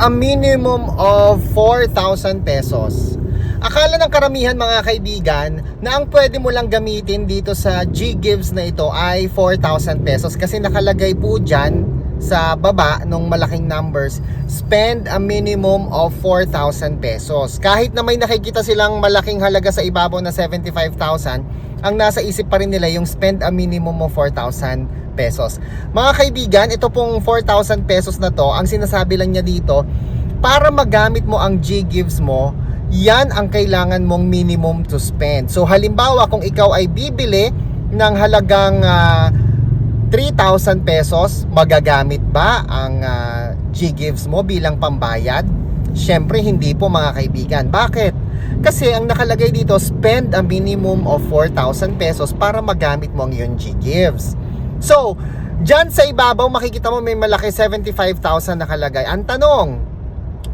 a minimum of 4,000 pesos. Akala ng karamihan mga kaibigan na ang pwede mo lang gamitin dito sa GGives na ito ay 4,000 pesos kasi nakalagay po dyan sa baba nung malaking numbers, spend a minimum of 4,000 pesos. Kahit na may nakikita silang malaking halaga sa ibabaw na 75,000, ang nasa isip pa rin nila yung spend a minimum of 4,000 pesos. Mga kaibigan, ito pong 4,000 pesos na to, ang sinasabi lang niya dito, para magamit mo ang GGives mo, yan ang kailangan mong minimum to spend. So halimbawa kung ikaw ay bibili ng halagang 3,000 pesos, magagamit ba ang GGives mo bilang pambayad? Syempre hindi po mga kaibigan. Bakit? Kasi ang nakalagay dito, spend a minimum of 4,000 pesos para magamit mo ang iyong GGives. So, dyan sa ibabaw makikita mo may malaki 75,000 nakalagay. Ang tanong,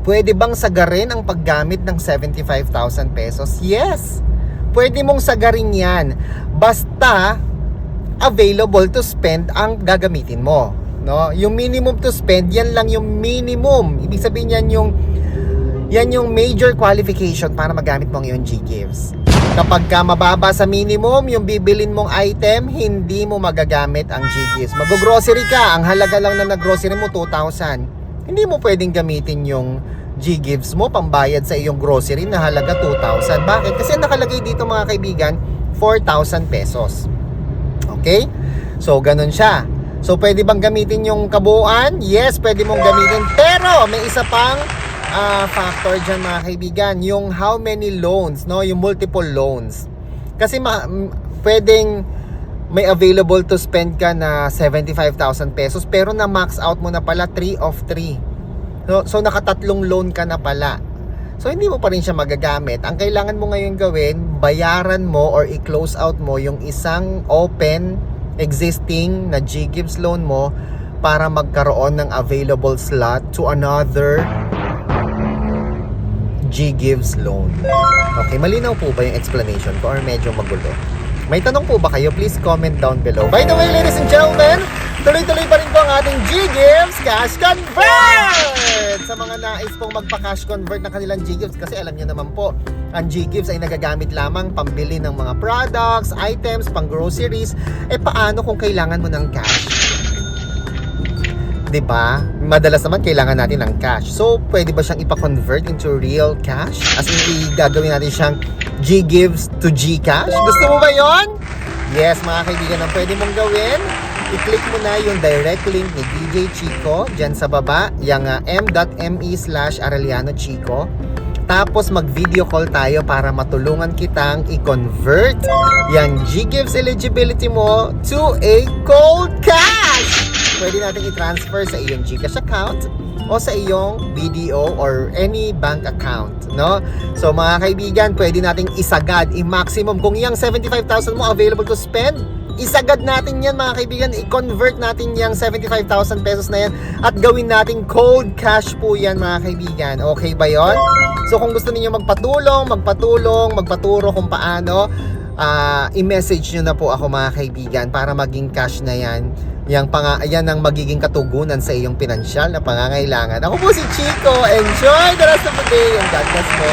pwede bang sagarin ang paggamit ng 75,000 pesos? Yes! Pwede mong sagarin yan. Basta available to spend ang gagamitin mo. No? Yung minimum to spend, yan lang yung minimum. Ibig sabihin yan yung major qualification para magamit mo ang iyong GGives. Kapag ka mababa sa minimum, yung bibilin mong item, hindi mo magagamit ang GGives. Mag-grocery ka, ang halaga lang na nag-grocery mo 2,000. Hindi mo pwedeng gamitin yung GGives mo pambayad sa iyong grocery na halaga 2,000. Bakit? Kasi nakalagay dito mga kaibigan, 4,000 pesos. Okay? So, ganun siya. So, pwede bang gamitin yung kabuuan? Yes, pwede mong gamitin. Pero, may isa pang factor dyan mga kaibigan, yung how many loans, no? Yung multiple loans. Kasi pwedeng may available to spend ka na 75,000 pesos pero na max out mo na pala 3 of 3. So nakatatlong loan ka na pala. So hindi mo pa rin siya magagamit. Ang kailangan mo ngayon gawin, bayaran mo or i-close out mo yung isang open existing na GGives loan mo para magkaroon ng available slot to another GGives loan. Okay, malinaw po ba yung explanation ko or medyo magulo? May tanong po ba kayo? Please comment down below. By the way, ladies and gentlemen, tuloy-tuloy pa rin po ang ating GGives Cash Convert! Sa mga nais pong magpa-cash convert ng kanilang GGives, kasi alam nyo naman po, ang GGives ay nagagamit lamang pambili ng mga products, items, pang groceries. Paano kung kailangan mo ng cash? Diba? Madalas naman kailangan natin ng cash. So, pwede ba siyang ipa-convert into real cash? As in, gagawin natin siyang GGives to Gcash? Gusto mo ba yon? Yes, mga kaibigan, ang pwede mong gawin, i-click mo na yung direct link ni DJ Chico dyan sa baba, yung m.me/arellanochico. Tapos mag-video call tayo para matulungan kitang i-convert yung GGives eligibility mo to a cold cash. Pwede natin i-transfer sa iyong GCash account o sa iyong BDO or any bank account, no? So mga kaibigan, pwede nating isagad, i-maximum kung yung 75,000 mo available to spend, isagad natin yan mga kaibigan, i-convert natin yung 75,000 pesos na yan at gawin nating cold cash po yan mga kaibigan. Okay ba yon? So kung gusto niyo magpaturo kung paano, i-message nyo na po ako mga kaibigan para maging cash na yan. Yan ang magiging katugunan sa iyong pinansyal na pangangailangan. Ako po si Chico. Enjoy the rest of the day and God bless po.